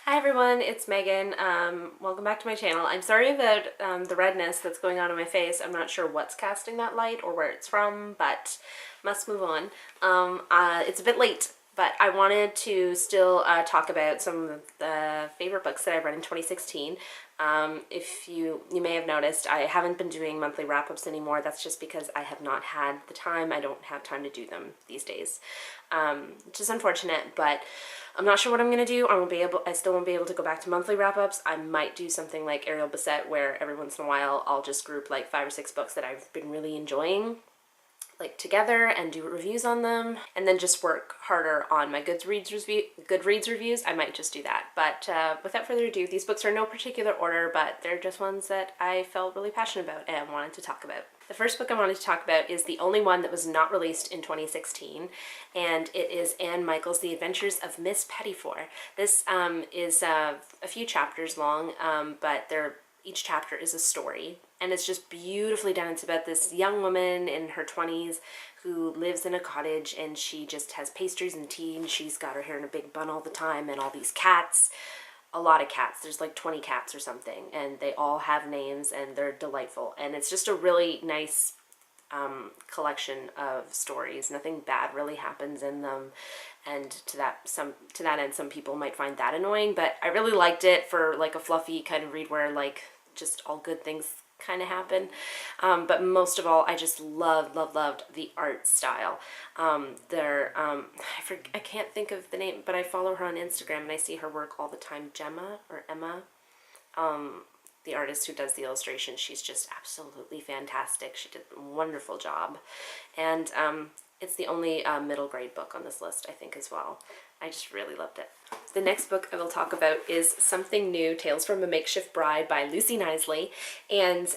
Hi everyone, it's Megan. Welcome back to my channel. I'm sorry about the redness that's going on in my face. I'm not sure what's casting that light or where it's from, but must move on. It's a bit late, but I wanted to still talk about some of the favorite books that I've read in 2016. If you may have noticed, I haven't been doing monthly wrap-ups anymore. That's just because I have not had the time. I don't have time to do them these days, which is unfortunate, but I'm not sure what I'm gonna do. I still won't be able to go back to monthly wrap-ups. I might do something like Ariel Bissett, where every once in a while I'll just group like 5 or 6 books that I've been really enjoying like together and do reviews on them, and then just work harder on my Goodreads reviews. I might just do that. But without further ado, these books are in no particular order, but they're just ones that I felt really passionate about and wanted to talk about. The first book I wanted to talk about is the only one that was not released in 2016, and it is Anne Michael's The Adventures of Miss Pettifor. This is a few chapters long, but each chapter is a story, and it's just beautifully done. It's about this young woman in her 20s who lives in a cottage, and she just has pastries and tea, and she's got her hair in a big bun all the time, and all these cats. A lot of cats. There's like 20 cats or something, and they all have names, and they're delightful. And it's just a really nice collection of stories. Nothing bad really happens in them, and to that end, some people might find that annoying. But I really liked it for like a fluffy kind of read where like just all good things kind of happen. But most of all, I just loved the art style. I can't think of the name, but I follow her on Instagram and I see her work all the time. Emma, the artist who does the illustration. She's just absolutely fantastic. She did a wonderful job. And it's the only middle grade book on this list, I think, as well. I just really loved it. The next book I will talk about is Something New, Tales from a Makeshift Bride by Lucy Knisley. And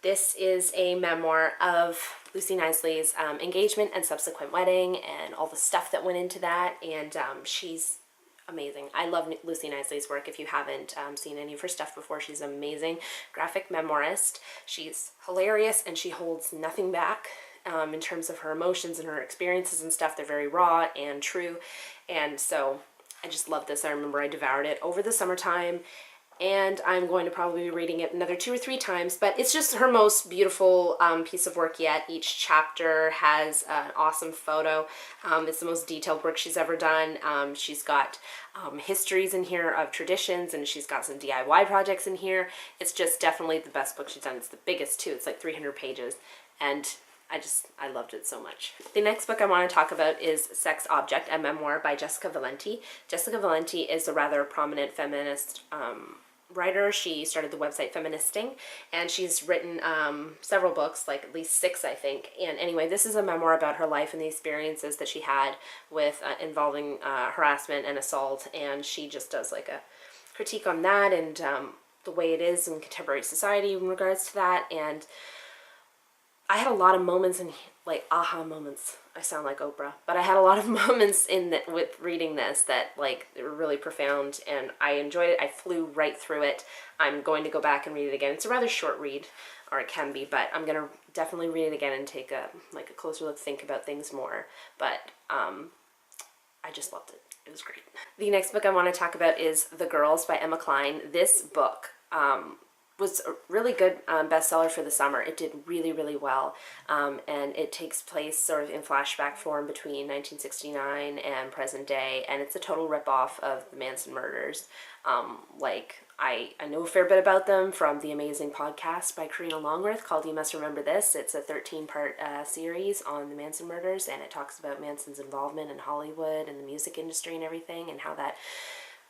this is a memoir of Lucy Knisley's engagement and subsequent wedding and all the stuff that went into that. And she's amazing. I love Lucy Knisley's work. If you haven't seen any of her stuff before, she's an amazing graphic memoirist. She's hilarious, and she holds nothing back. In terms of her emotions and her experiences and stuff. They're very raw and true, and so I just love this. I remember I devoured it over the summertime, and I'm going to probably be reading it another 2 or 3 times, but it's just her most beautiful piece of work yet. Each chapter has an awesome photo. It's the most detailed work she's ever done. She's got histories in here of traditions, and she's got some DIY projects in here. It's just definitely the best book she's done. It's the biggest too. It's like 300 pages, and I loved it so much. The next book I want to talk about is Sex Object, a memoir by Jessica Valenti. Jessica Valenti is a rather prominent feminist writer. She started the website Feministing, and she's written several books, like at least 6, I think. And anyway, this is a memoir about her life and the experiences that she had with involving harassment and assault, and she just does like a critique on that and the way it is in contemporary society in regards to that. And I had a lot of moments in like aha moments. I sound like Oprah, but I had a lot of moments in that with reading this that like they were really profound, and I enjoyed it. I flew right through it. I'm going to go back and read it again. It's a rather short read, or it can be, but I'm gonna definitely read it again and take a closer look, think about things more. But I just loved it. It was great. The next book I want to talk about is The Girls by Emma Cline. This book was a really good bestseller for the summer. It did really well, and it takes place sort of in flashback form between 1969 and present day, and it's a total ripoff of the Manson murders. I know a fair bit about them from the amazing podcast by Karina Longworth called You Must Remember This. It's a 13-part series on the Manson murders, and it talks about Manson's involvement in Hollywood and the music industry and everything, and how that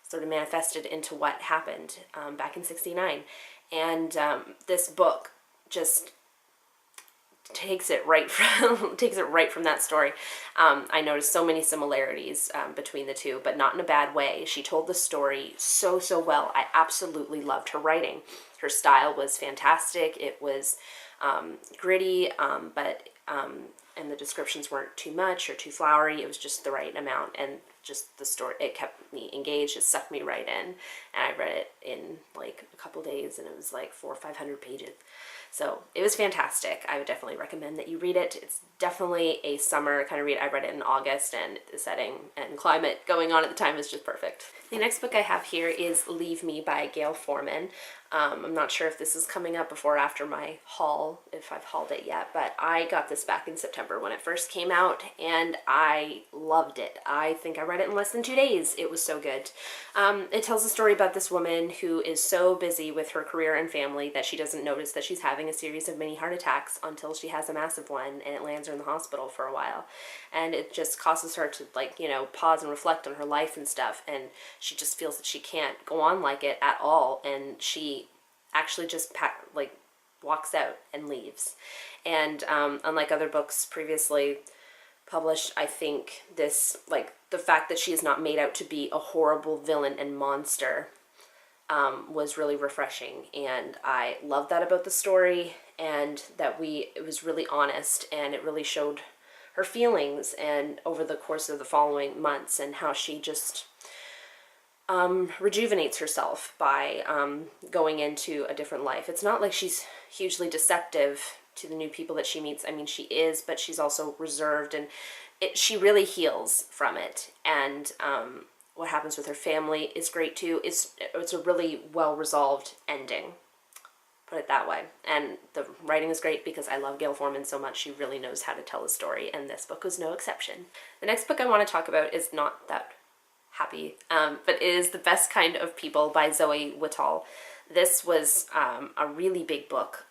sort of manifested into what happened back in '69. And this book just takes it right from that story. I noticed so many similarities between the two, but not in a bad way. She told the story so well. I absolutely loved her writing. Her style was fantastic. It was gritty, and the descriptions weren't too much or too flowery. It was just the right amount, and just the story, it kept me engaged. It sucked me right in, and I read it in like a couple days, and it was like 400 or 500 pages. So it was fantastic. I would definitely recommend that you read it. It's definitely a summer kind of read. I read it in August, and the setting and climate going on at the time was just perfect. The next book I have here is Leave Me by Gail Forman. I'm not sure if this is coming up before or after my haul, if I've hauled it yet, but I got this back in September when it first came out, and I loved it. I think I read it in less than 2 days. It was so good. It tells a story about this woman who is so busy with her career and family that she doesn't notice that she's having a series of mini heart attacks until she has a massive one, and it lands her in the hospital for a while. And it just causes her to, like, you know, pause and reflect on her life and stuff, and she just feels that she can't go on like it at all, and she actually just walks out and leaves. And unlike other books previously published, I think this, like, the fact that she is not made out to be a horrible villain and monster was really refreshing, and I love that about the story, and that it was really honest, and it really showed her feelings and over the course of the following months, and how she just rejuvenates herself by going into a different life. It's not like she's hugely deceptive to the new people that she meets. I mean, she is, but she's also reserved, and she really heals from it. And what happens with her family is great too. It's a really well-resolved ending, put it that way. And the writing is great because I love Gail Forman so much. She really knows how to tell a story, and this book was no exception. The next book I want to talk about is not that happy, but it is The Best Kind of People by Zoe Whittall. This was a really big book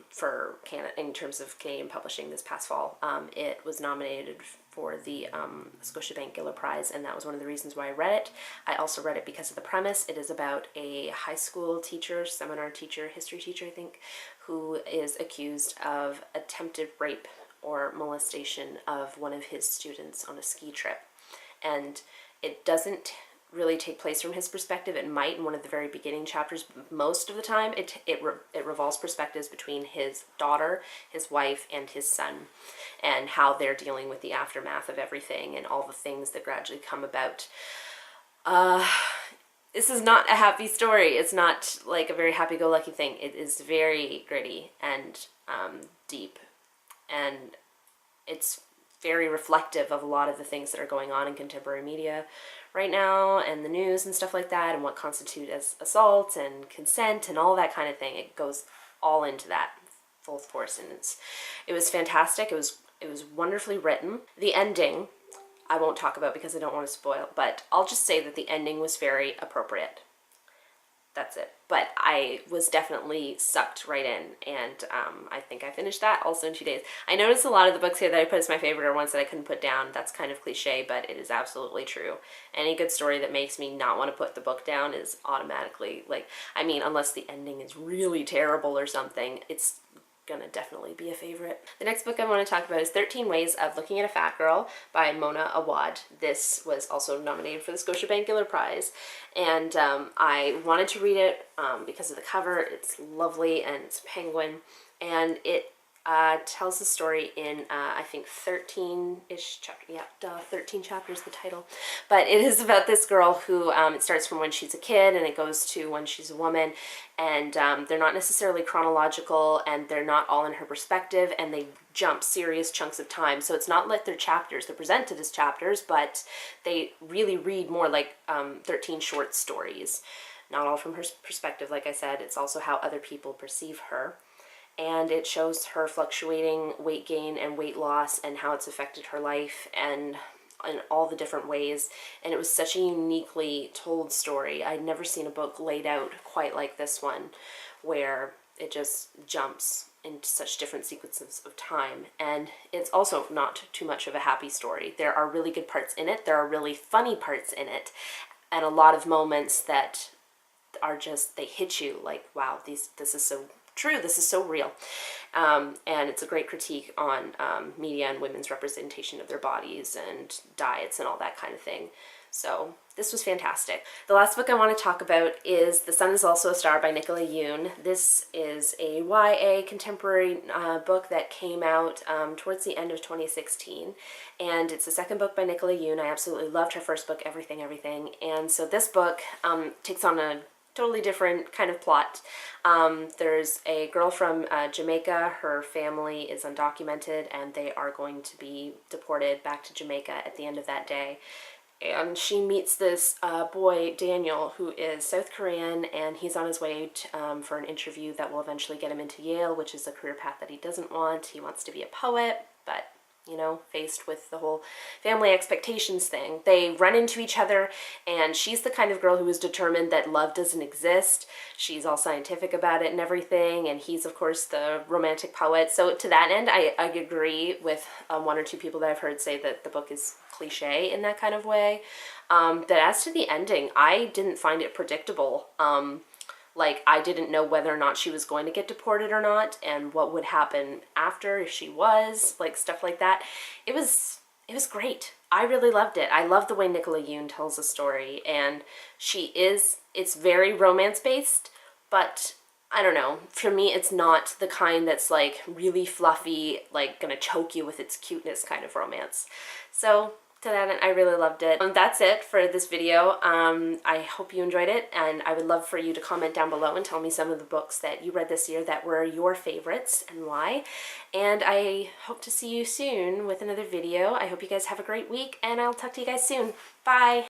for Canada in terms of Canadian publishing this past fall. It was nominated for the Scotiabank Giller Prize, and that was one of the reasons why I read it. I also read it because of the premise. It is about a high school teacher, seminar teacher, history teacher, I think, who is accused of attempted rape or molestation of one of his students on a ski trip. And it doesn't really take place from his perspective. It might in one of the very beginning chapters, but most of the time it revolves perspectives between his daughter, his wife, and his son, and how they're dealing with the aftermath of everything and all the things that gradually come about. This is not a happy story. It's not like a very happy-go-lucky thing. It is very gritty and deep, and it's very reflective of a lot of the things that are going on in contemporary media right now, and the news and stuff like that, and what constitute as assault and consent and all that kind of thing. It goes all into that full force, and it was fantastic. It was wonderfully written. The ending I won't talk about because I don't want to spoil, but I'll just say that the ending was very appropriate. That's it. But I was definitely sucked right in, and I think I finished that also in 2 days. I noticed a lot of the books here that I put as my favorite are ones that I couldn't put down. That's kind of cliche, but it is absolutely true. Any good story that makes me not want to put the book down is automatically, like, I mean, unless the ending is really terrible or something, it's gonna definitely be a favorite. The next book I want to talk about is 13 Ways of Looking at a Fat Girl by Mona Awad. This was also nominated for the Scotiabank Giller Prize, and I wanted to read it because of the cover. It's lovely, and it's a penguin, and it tells the story in I think 13-ish chapters. Yeah, 13 chapters, the title. But it is about this girl who it starts from when she's a kid and it goes to when she's a woman, and they're not necessarily chronological, and they're not all in her perspective, and they jump serious chunks of time. So it's not like they're chapters. They're presented as chapters, but they really read more like 13 short stories. Not all from her perspective, like I said. It's also how other people perceive her. And it shows her fluctuating weight gain and weight loss and how it's affected her life and in all the different ways. And it was such a uniquely told story. I'd never seen a book laid out quite like this one, where it just jumps into such different sequences of time. And it's also not too much of a happy story. There are really good parts in it. There are really funny parts in it. And a lot of moments that are just, they hit you like, wow, this is so true, this is so real. And it's a great critique on media and women's representation of their bodies and diets and all that kind of thing. So this was fantastic. The last book I want to talk about is The Sun is Also a Star by Nicola Yoon. This is a YA contemporary book that came out towards the end of 2016, and it's the second book by Nicola Yoon. I absolutely loved her first book, Everything, Everything, and so this book takes on a totally different kind of plot. There's a girl from Jamaica. Her family is undocumented and they are going to be deported back to Jamaica at the end of that day. And she meets this boy, Daniel, who is South Korean, and he's on his way for an interview that will eventually get him into Yale, which is a career path that he doesn't want. He wants to be a poet, but you know, faced with the whole family expectations thing. They run into each other, and she's the kind of girl who is determined that love doesn't exist. She's all scientific about it and everything, and he's, of course, the romantic poet. So to that end, I agree with one or two people that I've heard say that the book is cliche in that kind of way. That as to the ending, I didn't find it predictable. Like, I didn't know whether or not she was going to get deported or not, and what would happen after if she was, like, stuff like that. It was great. I really loved it. I love the way Nicola Yoon tells a story, and it's very romance-based, but I don't know. For me, it's not the kind that's, like, really fluffy, like, gonna choke you with its cuteness kind of romance. So to that end, I really loved it. That's it for this video. I hope you enjoyed it, and I would love for you to comment down below and tell me some of the books that you read this year that were your favorites and why. And I hope to see you soon with another video. I hope you guys have a great week, and I'll talk to you guys soon. Bye!